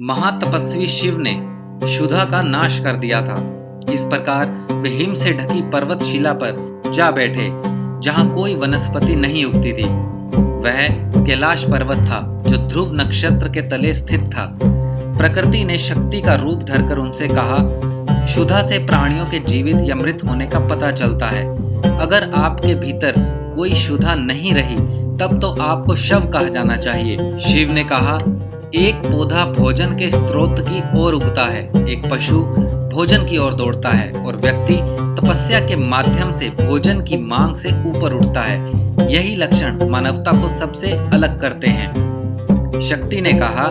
महातपस्वी शिव ने क्षुधा का नाश कर दिया था। इस प्रकार वे हिम से ढकी पर्वतशिला पर जा बैठे, जहां कोई वनस्पति नहीं उगती थी। वह कैलाश पर्वत था जो ध्रुव नक्षत्र के तले स्थित था। प्रकृति ने शक्ति का रूप धरकर उनसे कहा, क्षुधा से प्राणियों के जीवित या मृत होने का पता चलता है। अगर आपके भीतर कोई क्षुधा नहीं रही तब तो आपको शव कहा जाना चाहिए। शिव ने कहा, एक पौधा भोजन के स्रोत की ओर उगता है, एक पशु भोजन की ओर दौड़ता है और व्यक्ति तपस्या के माध्यम से भोजन की मांग से ऊपर उठता है। यही लक्षण मानवता को सबसे अलग करते हैं। शक्ति ने कहा,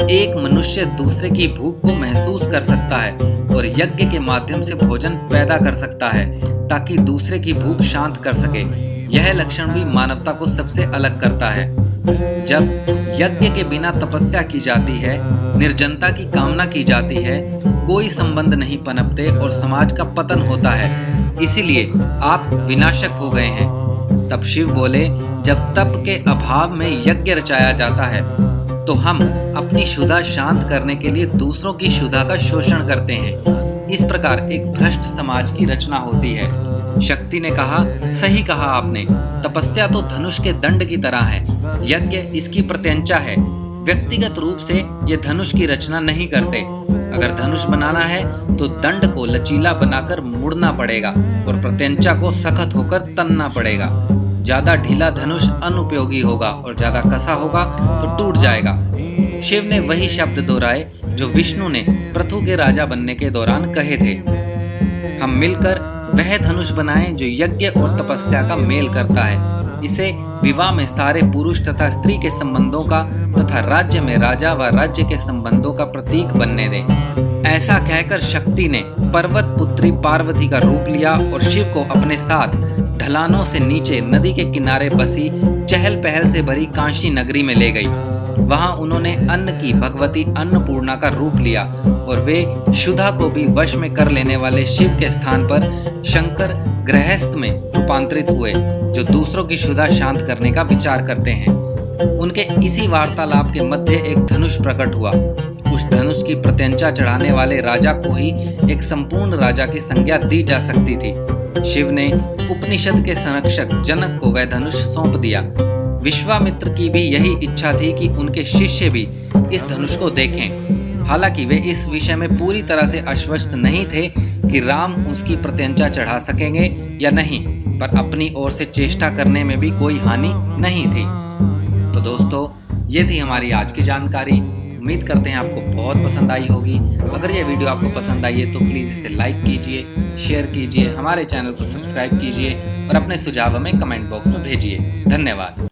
एक मनुष्य दूसरे की भूख को महसूस कर सकता है और यज्ञ के माध्यम से भोजन पैदा कर सकता है ताकि दूसरे की भूख शांत कर सके। यह लक्षण भी मानवता को सबसे अलग करता है। जब यज्ञ के बिना तपस्या की जाती है, निर्जनता की कामना की जाती है, कोई संबंध नहीं पनपते और समाज का पतन होता है। इसीलिए आप विनाशक हो गए हैं। तब शिव बोले, जब तप के अभाव में यज्ञ रचाया जाता है तो हम अपनी क्षुधा शांत करने के लिए दूसरों की क्षुधा का शोषण करते हैं। इस प्रकार एक भ्रष्ट समाज की रचना होती है। शक्ति ने कहा, सही कहा आपने। तपस्या तो धनुष के दंड की तरह है, यज्ञ इसकी प्रत्यंचा है। व्यक्तिगत रूप से ये धनुष की रचना नहीं करते। अगर धनुष बनाना है तो दंड को लचीला बनाकर मुड़ना पड़ेगा और प्रत्यंचा को सख्त होकर तनना पड़ेगा। ज्यादा ढीला धनुष अनुपयोगी होगा और ज्यादा कसा होगा तो टूट जाएगा। शिव ने वही शब्द दोहराए जो विष्णु ने पृथु के राजा बनने के दौरान कहे थे। हम मिलकर वह धनुष बनाएं जो यज्ञ और तपस्या का मेल करता है। इसे विवाह में सारे पुरुष तथा स्त्री के संबंधों का तथा राज्य में राजा व राज्य के संबंधों का प्रतीक बनने दें। ऐसा कहकर शक्ति ने पर्वत पुत्री पार्वती का रूप लिया और शिव को अपने साथ ढलानों से नीचे नदी के किनारे बसी चहल पहल से भरी काशी नगरी में ले गई। वहां उन्होंने अन्न की भगवती अन्नपूर्णा का रूप लिया और वे क्षुधा को भी वश में कर लेने वाले शिव के स्थान पर शंकर गृहस्थ में रूपांतरित हुए, जो दूसरों की क्षुधा शांत करने का विचार करते हैं। उनके इसी वार्तालाप के मध्य एक धनुष प्रकट हुआ। उस धनुष की प्रत्यंचा चढ़ाने वाले राजा को ही एक संपूर्ण राजा की संज्ञा दी जा सकती थी। शिव ने उपनिषद के संरक्षक जनक को वह धनुष सौंप दिया। विश्वामित्र की भी यही इच्छा थी कि उनके शिष्य भी इस धनुष को देखें। हालांकि वे इस विषय में पूरी तरह से आश्वस्त नहीं थे कि राम उसकी प्रत्यंचा चढ़ा सकेंगे या नहीं, पर अपनी ओर से चेष्टा करने में भी कोई हानि नहीं थी। तो दोस्तों, ये थी हमारी आज की जानकारी। उम्मीद करते हैं आपको बहुत पसंद आई होगी। अगर ये वीडियो आपको पसंद आई है तो प्लीज़ इसे लाइक कीजिए, शेयर कीजिए, हमारे चैनल को सब्सक्राइब कीजिए और अपने सुझाव हमें कमेंट बॉक्स में भेजिए। धन्यवाद।